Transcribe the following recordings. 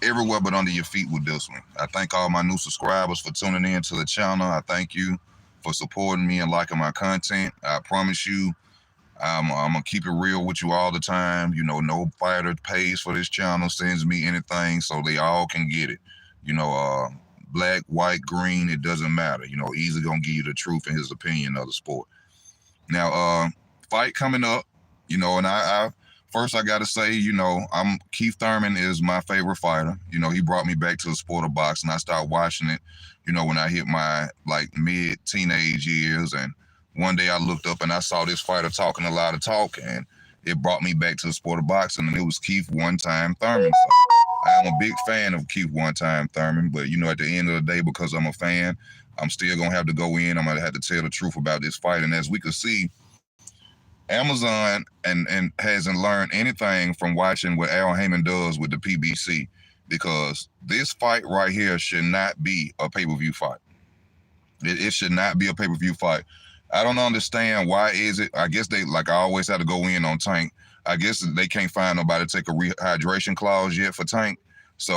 everywhere but under your feet with this one. I thank all my new subscribers for tuning in to the channel. I thank you for supporting me and liking my content. I promise you, I'm gonna keep it real with you all the time. No fighter pays for this channel, sends me anything, so they all can get it. Black, white, green, it doesn't matter. Easy gonna give you the truth and his opinion of the sport. Now, fight coming up, and I first I gotta say, Keith Thurman is my favorite fighter. He brought me back to the sport of boxing. I started watching it, when I hit my mid-teenage years, and one day I looked up and I saw this fighter talking a lot of talk, and it brought me back to the sport of boxing, and it was Keith One Time Thurman. So I'm a big fan of Keith One Time Thurman, but at the end of the day, because I'm a fan, I'm still gonna have to go in. I'm gonna have to tell the truth about this fight. And as we could see, Amazon and hasn't learned anything from watching what Al Heyman does with the PBC, because this fight right here should not be a pay-per-view fight. It should not be a pay-per-view fight. I don't understand why is it. I guess they, like I always have to go in on Tank. I guess they can't find nobody to take a rehydration clause yet for Tank. So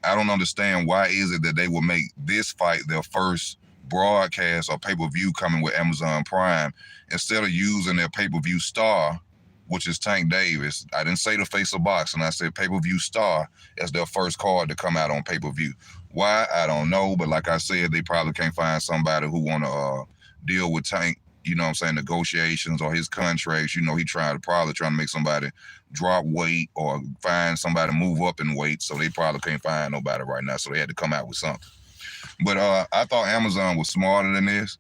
I don't understand why is it that they will make this fight their first broadcast or pay-per-view coming with Amazon Prime instead of using their pay-per-view star, which is Tank Davis. I didn't say the face of boxing. I said pay-per-view star as their first card to come out on pay-per-view. Why? I don't know. But like I said, they probably can't find somebody who want to deal with Tank, negotiations or his contracts. He probably trying to make somebody drop weight or find somebody to move up in weight. So they probably can't find nobody right now. So they had to come out with something. But I thought Amazon was smarter than this.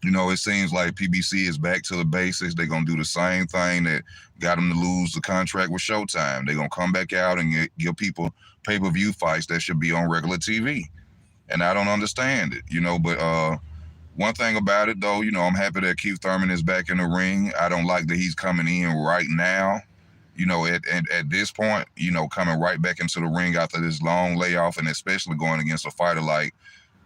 It seems like PBC is back to the basics. They're going to do the same thing that got them to lose the contract with Showtime. They're going to come back out and give people pay-per-view fights that should be on regular TV. And I don't understand it, but one thing about it, though, I'm happy that Keith Thurman is back in the ring. I don't like that he's coming in right now, at this point, coming right back into the ring after this long layoff, and especially going against a fighter like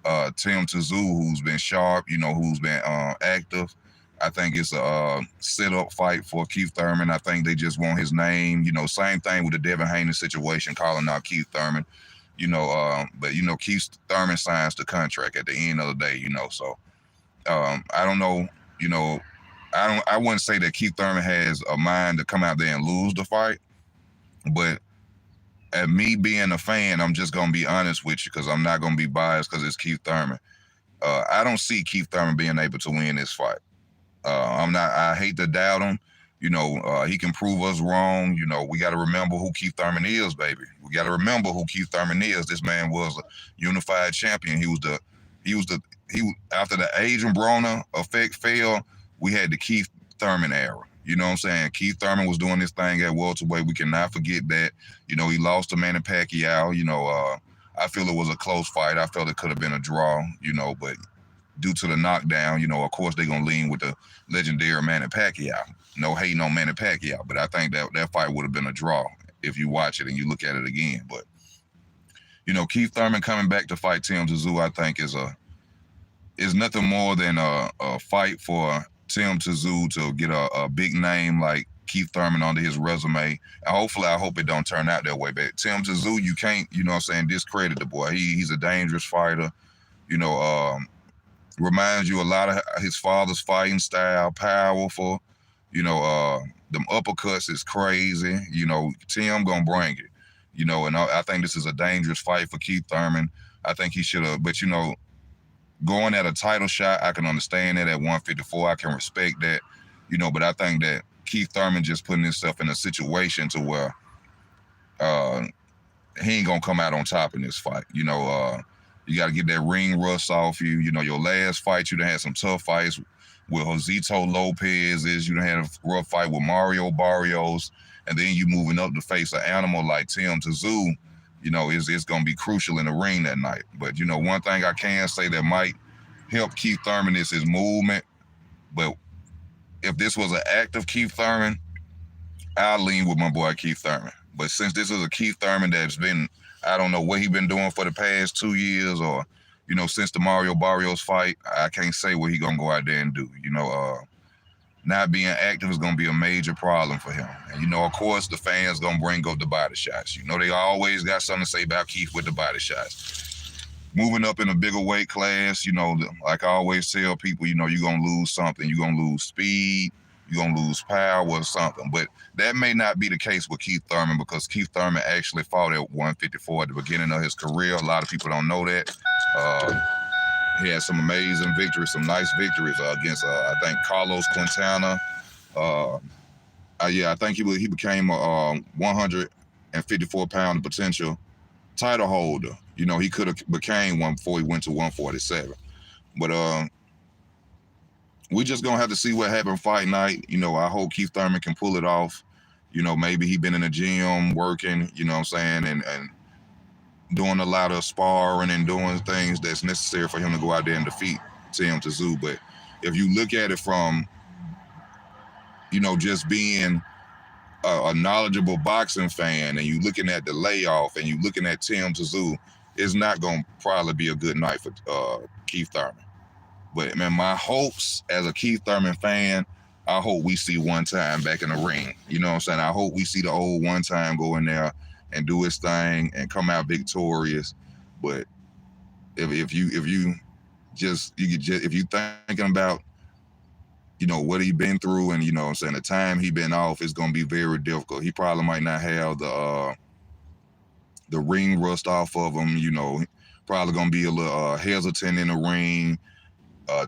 Tszyu, who's been sharp, who's been active. I think it's a sit-up fight for Keith Thurman. I think they just want his name. Same thing with the Devin Haney situation, calling out Keith Thurman. But Keith Thurman signs the contract at the end of the day. So I don't know. I wouldn't say that Keith Thurman has a mind to come out there and lose the fight, but at me being a fan, I'm just going to be honest with you, because I'm not going to be biased because it's Keith Thurman. I don't see Keith Thurman being able to win this fight. I hate to doubt him. He can prove us wrong. We got to remember who Keith Thurman is, baby. We got to remember who Keith Thurman is. This man was a unified champion. After the Adrian Broner effect failed, we had the Keith Thurman era. You know what I'm saying? Keith Thurman was doing this thing at welterweight. We cannot forget that. He lost to Manny Pacquiao. I feel it was a close fight. I felt it could have been a draw, but due to the knockdown, of course they're going to lean with the legendary Manny Pacquiao. No hating on Manny Pacquiao, but I think that fight would have been a draw if you watch it and you look at it again. But, Keith Thurman coming back to fight Tim Tszyu, I think is nothing more than a fight for Tim Tszyu to get a big name like Keith Thurman under his resume. And hopefully, I hope it don't turn out that way. But Tim Tszyu, you can't, discredit the boy. He's a dangerous fighter. Reminds you a lot of his father's fighting style, powerful. Them uppercuts is crazy. Tim gonna bring it. And I think this is a dangerous fight for Keith Thurman. I think he should have, but going at a title shot, I can understand that at 154. I can respect that, but I think that Keith Thurman just putting himself in a situation to where he ain't going to come out on top in this fight. You got to get that ring rust off you. Your last fight, you done had some tough fights with Josito Lopez. You done had a rough fight with Mario Barrios. And then you moving up to face an animal like Tim Tszyu. It's going to be crucial in the ring that night. But, one thing I can say that might help Keith Thurman is his movement. But if this was an active Keith Thurman, I'll lean with my boy Keith Thurman. But since this is a Keith Thurman that's been, I don't know what he been doing for the past 2 years or, since the Mario Barrios fight, I can't say what he going to go out there and do. not being active is going to be a major problem for him. And, you know, of course, the fans going to bring up the body shots. You know, they always got something to say about Keith with the body shots. Moving up in a bigger weight class, you know, like I always tell people, you know, you're going to lose something. You're going to lose speed. You're going to lose power or something. But that may not be the case with Keith Thurman, because Keith Thurman actually fought at 154 at the beginning of his career. A lot of people don't know that. He had some amazing victories, some nice victories against, I think, Carlos Quintana. I think he became a 154-pound potential title holder. You know, he could have became one before he went to 147. But we just going to have to see what happened fight night. You know, I hope Keith Thurman can pull it off. You know, maybe he been in the gym working, you know what I'm saying, and doing a lot of sparring and doing things that's necessary for him to go out there and defeat Tszyu. But if you look at it from, you know, just being a knowledgeable boxing fan, and you looking at the layoff, and you looking at Tszyu, it's not going to probably be a good night for Keith Thurman. But, man, my hopes as a Keith Thurman fan, I hope we see One Time back in the ring. You know what I'm saying? I hope we see the old One Time go in there and do his thing and come out victorious. But if you thinking about, you know, what he been through, and, you know what I'm saying, the time he been off, is going to be very difficult. He probably might not have the ring rust off of him. You know, probably going to be a little hesitant in the ring.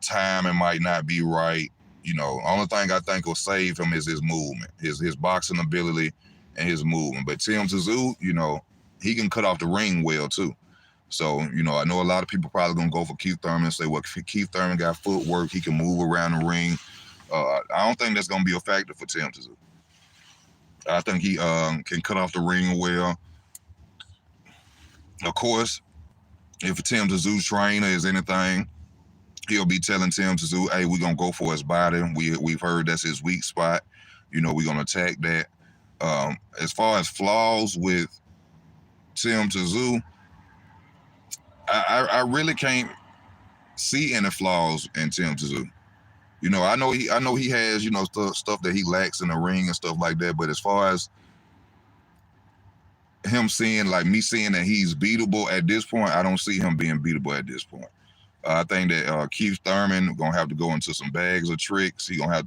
Timing might not be right. You know, only thing I think will save him is his movement, his boxing ability and his movement. But Tszyu, you know, he can cut off the ring well too. So, you know, I know a lot of people probably gonna go for Keith Thurman and say, well, Keith Thurman got footwork, he can move around the ring. I don't think that's gonna be a factor for Tszyu. I think he can cut off the ring well. Of course, if Tszyu's trainer is anything, he'll be telling Tszyu, hey, we're gonna go for his body. We've heard that's his weak spot. You know, we're gonna attack that. As far as flaws with Tszyu, I really can't see any flaws in Tszyu. You know, I know he has, you know, stuff that he lacks in the ring and stuff like that. But as far as him seeing that he's beatable at this point, I don't see him being beatable at this point. I think that Keith Thurman gonna have to go into some bags of tricks. He gonna have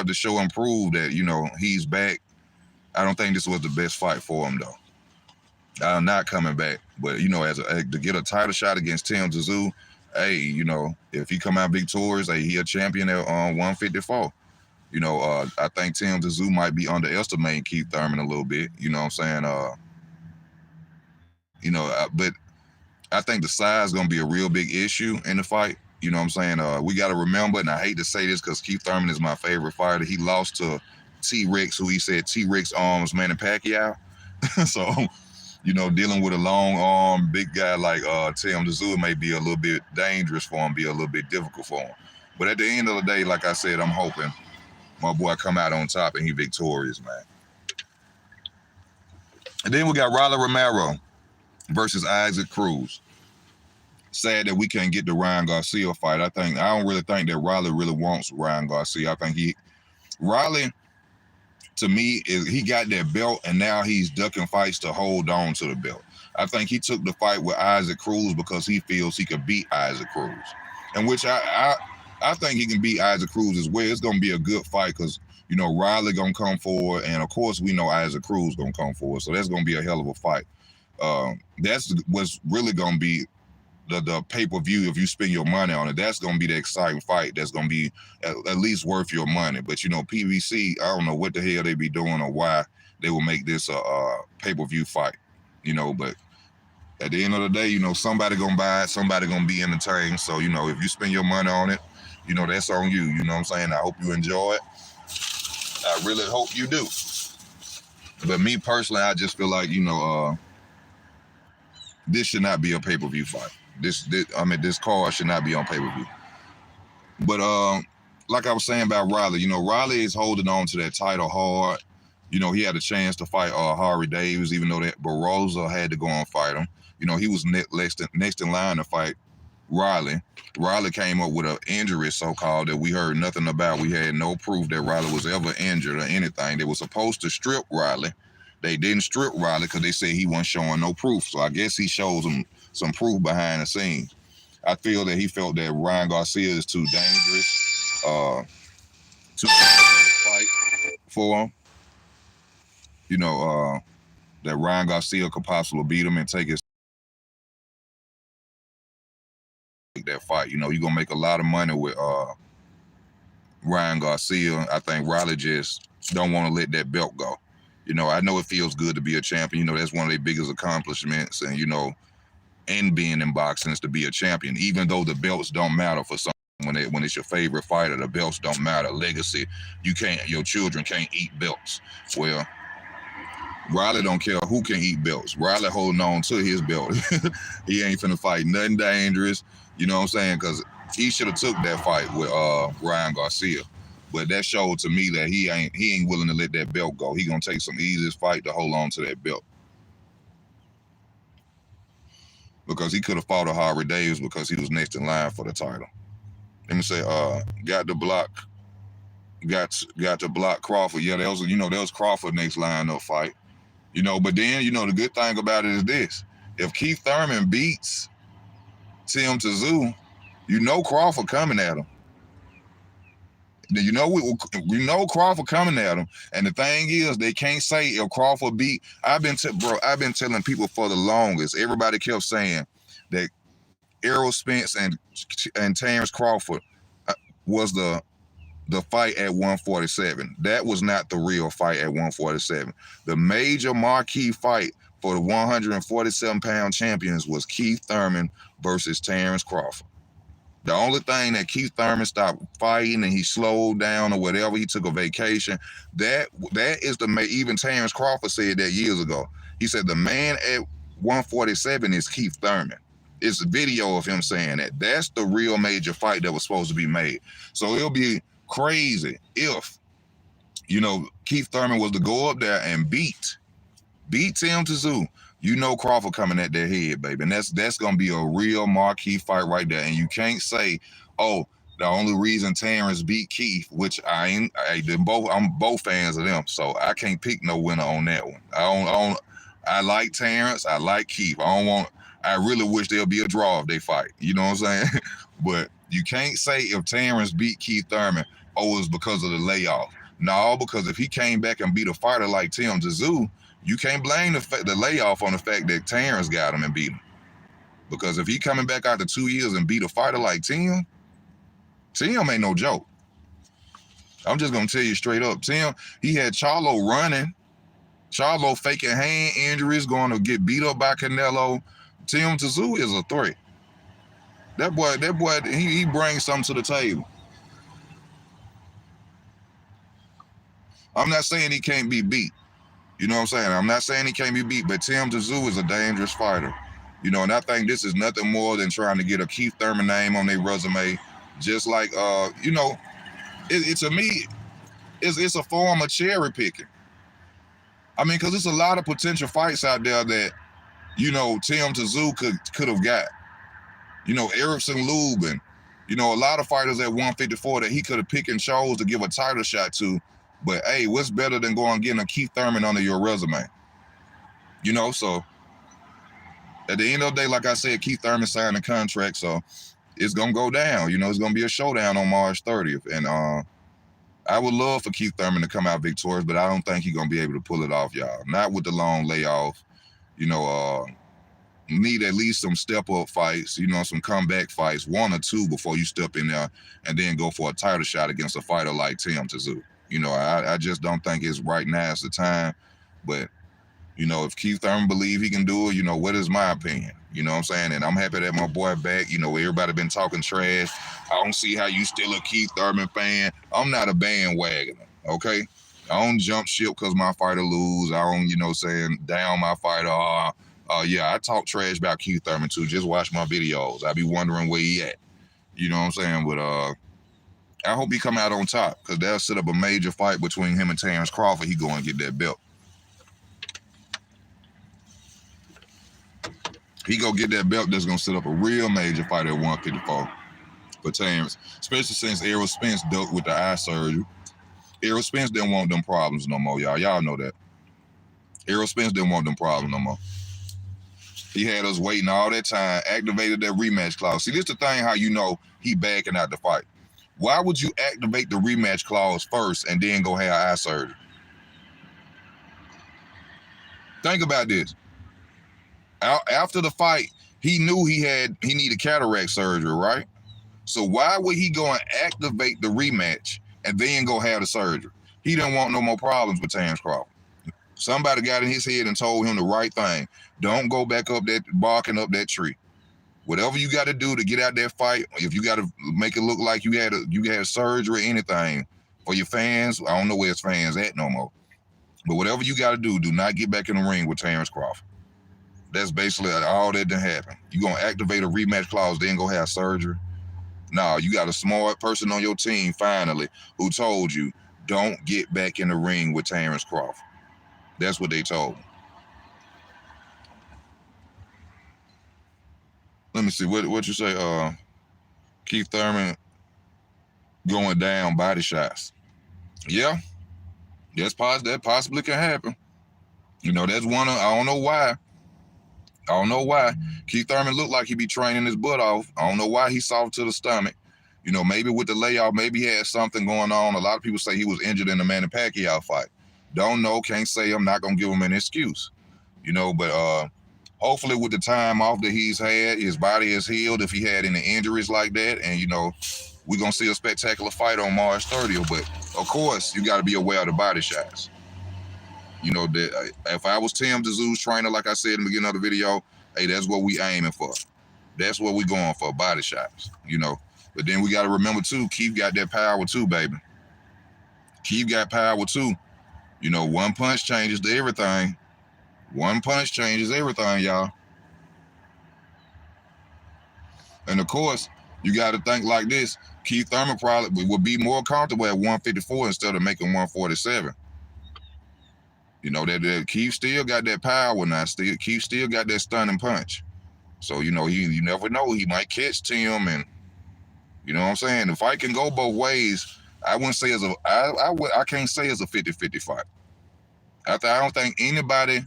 to show and prove that, you know, he's back. I don't think this was the best fight for him though. I'm not coming back. But, you know, to get a title shot against Tszyu, hey, you know, if he come out victorious, hey, he a champion at 154. You know, I think Tszyu might be underestimating Keith Thurman a little bit. You know what I'm saying? You know, but I think the size is going to be a real big issue in the fight. You know what I'm saying? We got to remember, and I hate to say this because Keith Thurman is my favorite fighter, he lost to T-Rex, who he said T-Rex arms Manny Pacquiao. So, you know, dealing with a long arm, big guy like Tszyu may be a little bit dangerous for him, be a little bit difficult for him. But at the end of the day, like I said, I'm hoping my boy come out on top and he victorious, man. And then we got Romero versus Issac Cruz. Sad that we can't get the Ryan Garcia fight. I don't really think that Riley really wants Ryan Garcia. I think Riley, to me, he got that belt and now he's ducking fights to hold on to the belt. I think he took the fight with Issac Cruz because he feels he could beat Issac Cruz, and which I think he can beat Issac Cruz as well. It's gonna be a good fight because, you know, Riley gonna come forward, and of course we know Issac Cruz gonna come forward, so that's gonna be a hell of a fight. That's what's really gonna be the pay-per-view. If you spend your money on it, that's gonna be the exciting fight. That's gonna be at least worth your money. But, you know, PBC, I don't know what the hell they be doing or why they will make this a pay-per-view fight. You know, but at the end of the day, you know, somebody gonna buy it, somebody gonna be entertained. So, you know, if you spend your money on it, you know, that's on you. You know what I'm saying? I hope you enjoy it. I really hope you do. But me personally, I just feel like, you know, this should not be a pay-per-view fight. This card should not be on pay-per-view. But like I was saying about Riley, you know, Riley is holding on to that title hard. You know, he had a chance to fight Harry Davis, even though that Barroza had to go and fight him. You know, he was next in line to fight Riley. Riley came up with an injury, so-called, that we heard nothing about. We had no proof that Riley was ever injured or anything. They were supposed to strip Riley. They didn't strip Riley because they said he wasn't showing no proof. So I guess he shows them some proof behind the scenes. I feel that he felt that Ryan Garcia is too dangerous, too dangerous to fight for him. You know, that Ryan Garcia could possibly beat him and take that fight. You know, you're gonna make a lot of money with Ryan Garcia. I think Riley just don't want to let that belt go. You know, I know it feels good to be a champion. You know, that's one of their biggest accomplishments. And, you know, and being in boxing is to be a champion, even though the belts don't matter for some. When it's your favorite fighter, the belts don't matter. Legacy, your children can't eat belts. Well, Riley don't care who can eat belts. Riley holding on to his belt. He ain't finna fight nothing dangerous. You know what I'm saying? Because he should have took that fight with Ryan Garcia. But that showed to me that he ain't willing to let that belt go. He gonna take some easiest fight to hold on to that belt. Because he could have fought a Harvey Davis because he was next in line for the title. Let me say, got to block Crawford. Yeah, that was Crawford next lineup fight. You know, but then, you know, the good thing about it is this. If Keith Thurman beats Tszyu, you know Crawford coming at him. You know Crawford coming at him. And the thing is, they can't say if Crawford beat. I've been telling people for the longest. Everybody kept saying that Errol Spence and Terrence Crawford was the fight at 147. That was not the real fight at 147. The major marquee fight for the 147-pound champions was Keith Thurman versus Terrence Crawford. The only thing that Keith Thurman stopped fighting and he slowed down or whatever, he took a vacation, that is even Terrence Crawford said that years ago. He said the man at 147 is Keith Thurman. It's a video of him saying that. That's the real major fight that was supposed to be made. So it'll be crazy if, you know, Keith Thurman was to go up there and beat Tszyu. You know Crawford coming at their head, baby. And that's gonna be a real marquee fight right there. And you can't say, oh, the only reason Terrence beat Keith, which I'm both fans of them, so I can't pick no winner on that one. I like Terrence, I like Keith. I really wish there'll be a draw if they fight. You know what I'm saying? But you can't say if Terrence beat Keith Thurman, oh, it's because of the layoff. No, because if he came back and beat a fighter like Tszyu, you can't blame the layoff on the fact that Terrence got him and beat him. Because if he coming back after 2 years and beat a fighter like Tim ain't no joke. I'm just going to tell you straight up. Tim, he had Charlo running. Charlo faking hand injuries, going to get beat up by Canelo. Tszyu is a threat. That boy, he brings something to the table. I'm not saying he can't be beat. You know what I'm saying? I'm not saying he can't be beat, but Tszyu is a dangerous fighter. You know, and I think this is nothing more than trying to get a Keith Thurman name on their resume. Just like, you know, to me, it's a form of cherry picking. I mean, because there's a lot of potential fights out there that, you know, Tszyu could have got. You know, Erickson Lubin, you know, a lot of fighters at 154 that he could have picked and chose to give a title shot to. But, hey, what's better than going and getting a Keith Thurman under your resume? You know, so at the end of the day, like I said, Keith Thurman signed a contract, so it's going to go down. You know, it's going to be a showdown on March 30th. And I would love for Keith Thurman to come out victorious, but I don't think he's going to be able to pull it off, y'all. Not with the long layoff. You know, need at least some step-up fights, you know, some comeback fights, 1 or 2 before you step in there and then go for a title shot against a fighter like Tszyu. You know, I just don't think it's right now is the time. But, you know, if Keith Thurman believe he can do it, you know, what is my opinion? You know what I'm saying? And I'm happy that my boy back. You know, everybody been talking trash. I don't see how you still a Keith Thurman fan. I'm not a bandwagoner, okay? I don't jump ship because my fighter lose. I don't, you know, saying down my fighter. Yeah, I talk trash about Keith Thurman too. Just watch my videos. I be wondering where he at. You know what I'm saying? But I hope he come out on top because that'll set up a major fight between him and Terrence Crawford. He go and get that belt. He go get that belt that's gonna set up a real major fight at 154 for Terrence, especially since Errol Spence dealt with the eye surgery. Errol Spence didn't want them problems no more, y'all. Y'all know that. Errol Spence didn't want them problems no more. He had us waiting all that time, activated that rematch clause. See, this the thing how you know he backing out the fight. Why would you activate the rematch clause first and then go have eye surgery? Think about this. After the fight, he knew he needed cataract surgery, right? So why would he go and activate the rematch and then go have the surgery? He didn't want no more problems with Terrence Crawford. Somebody got in his head and told him the right thing. Don't go back up that, barking up that tree. Whatever you got to do to get out that fight, if you got to make it look like you had surgery or anything for your fans, I don't know where his fans at no more. But whatever you got to do not get back in the ring with Terrence Crawford. That's basically all that done happen. You gonna activate a rematch clause, then go have surgery? No, you got a smart person on your team finally who told you, don't get back in the ring with Terrence Crawford. That's what they told him. Let me see, what you say, Keith Thurman going down body shots. Yeah, that possibly can happen. You know, that's one of, I don't know why. Keith Thurman looked like he be training his butt off. I don't know why he's soft to the stomach. You know, maybe with the layoff, maybe he had something going on. A lot of people say he was injured in the Manny Pacquiao fight. Don't know, can't say. I'm not going to give him an excuse. You know, but hopefully with the time off that he's had, his body is healed if he had any injuries like that. And, you know, we're going to see a spectacular fight on March 30th. But, of course, you got to be aware of the body shots. You know, that if I was Tim Tszyu's trainer, like I said in the beginning of the video, hey, that's what we aiming for. That's what we going for, body shots, you know. But then we got to remember, too, Keith got that power, too, baby. Keith got power, too. You know, one punch changes to everything. One punch changes everything, y'all. And, of course, you got to think like this. Keith Thurman probably would be more comfortable at 154 instead of making 147. You know, that Keith still got that power now. Keith still got that stunning punch. So, you know, you never know. He might catch Tim, and you know what I'm saying? The fight can go both ways. I wouldn't say I can't say it's a 50-50 fight. I don't think anybody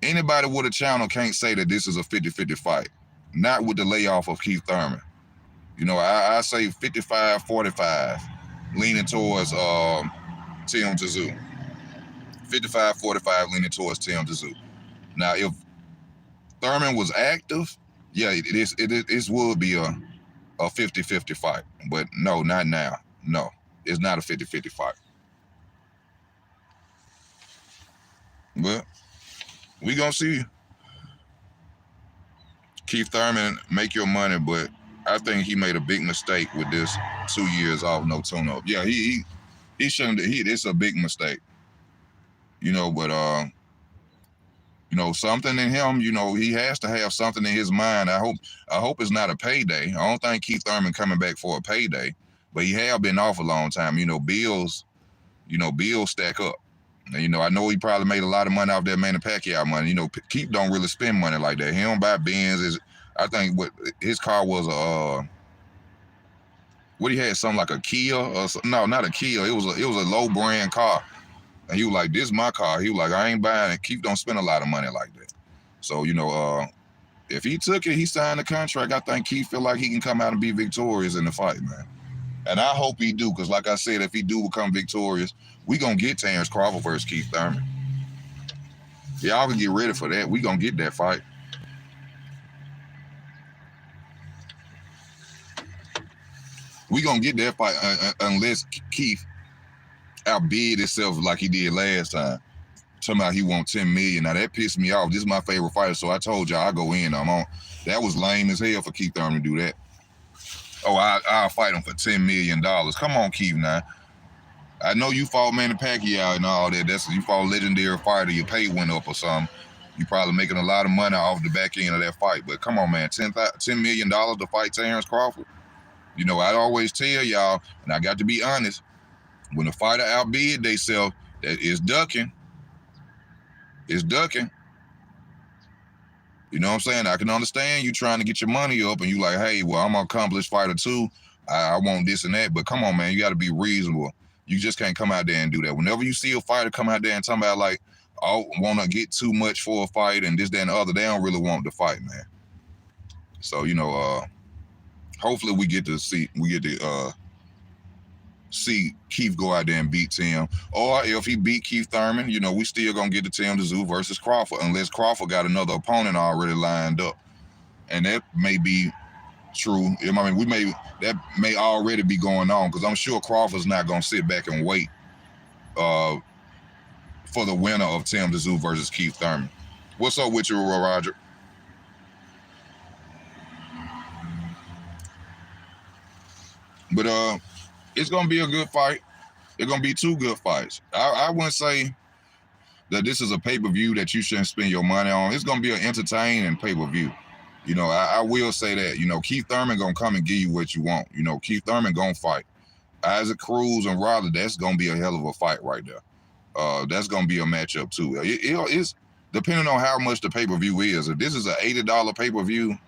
with a channel can't say that this is a 50-50 fight. Not with the layoff of Keith Thurman. You know, I say 55-45, leaning towards Tim Tszyu. 55-45 leaning towards Tim Tszyu. Now, if Thurman was active, yeah, it would be a 50-50 fight. But no, not now. No, it's not a 50-50 fight. But we gonna see Keith Thurman make your money, but I think he made a big mistake with this 2 years off, no tune-up. Yeah, he shouldn't. It's a big mistake. You know, but you know, something in him, you know, he has to have something in his mind. I hope it's not a payday. I don't think Keith Thurman coming back for a payday, but he have been off a long time. You know, bills stack up. And, you know, I know he probably made a lot of money off that Manny Pacquiao money. You know, Keith don't really spend money like that. He don't buy Benz. I think what his car was what he had, something like a Kia or no, not a Kia. It was a low brand car. And he was like, this is my car. He was like, I ain't buying it. Keith don't spend a lot of money like that. So, you know, if he took it, he signed the contract, I think Keith feel like he can come out and be victorious in the fight, man. And I hope he do, because like I said, if he do become victorious, we going to get Terrence Crawford versus Keith Thurman. Y'all can get ready for that. We going to get that fight. We going to get that fight unless Keith outbid himself like he did last time. Talking about he want 10 million. Now that pissed me off. This is my favorite fighter, so I told y'all I go in. That was lame as hell for Keith Thurman to do that. Oh, I'll fight him for $10 million. Come on, Keith, now. I know you fought Manny Pacquiao and all that. You fought a legendary fighter. Your pay went up or something. You probably making a lot of money off the back end of that fight. But come on, man, $10 million to fight Terrence Crawford. You know, I always tell y'all, and I got to be honest, when a fighter outbid theyself, that is ducking. It's ducking. You know what I'm saying? I can understand you trying to get your money up and you like, hey, well, I'm an accomplished fighter too. I want this and that. But come on, man, you got to be reasonable. You just can't come out there and do that. Whenever you see a fighter come out there and talk about like, oh, want to get too much for a fight and this, that, and the other, they don't really want the fight, man. So, you know, hopefully we get to see Keith go out there and beat Tim. Or if he beat Keith Thurman, you know, we still gonna get the Tim Tszyu versus Crawford, unless Crawford got another opponent already lined up. And that may be true. I mean, that may already be going on, because I'm sure Crawford's not gonna sit back and wait for the winner of Tim Tszyu versus Keith Thurman. What's up with you, Roger? But it's gonna be a good fight. It's gonna be two good fights. I wouldn't say that this is a pay-per-view that you shouldn't spend your money on. It's gonna be an entertaining pay-per-view. You know, I will say that. You know, Keith Thurman gonna come and give you what you want. You know, Keith Thurman gonna fight. Issac Cruz and Riley, that's gonna be a hell of a fight right there. That's gonna be a matchup too. It's depending on how much the pay-per-view is. If this is an $80 pay-per-view,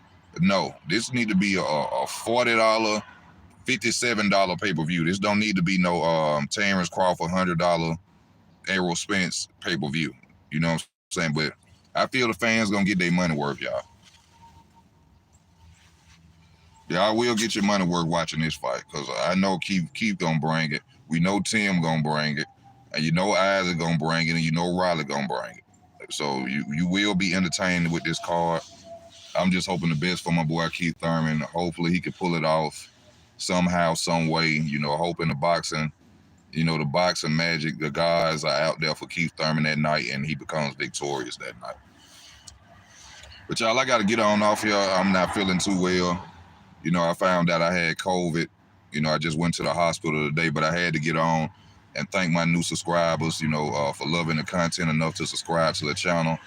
no, this need to be a $40, $57 pay-per-view. This don't need to be no Terrence Crawford $100 Errol Spence pay-per-view. You know what I'm saying? But I feel the fans gonna get their money worth, y'all. Y'all will get your money worth watching this fight, because I know Keith gonna bring it. We know Tim gonna bring it, and you know Isaac gonna bring it, and you know Riley gonna bring it. So you will be entertained with this card. I'm just hoping the best for my boy Keith Thurman. Hopefully he can pull it off somehow, some way. You know, hoping the boxing magic, the guys are out there for Keith Thurman that night, and he becomes victorious that night. But y'all, I got to get on off here. I'm not feeling too well. You know, I found out I had COVID. You know, I just went to the hospital today, but I had to get on and thank my new subscribers, you know, for loving the content enough to subscribe to the channel.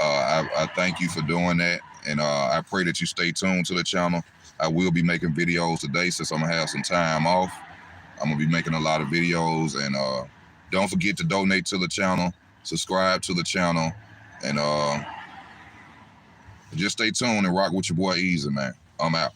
I thank you for doing that, and I pray that you stay tuned to the channel. I will be making videos today since I'm going to have some time off. I'm going to be making a lot of videos, and don't forget to donate to the channel, subscribe to the channel, and just stay tuned and rock with your boy Easy, man. I'm out.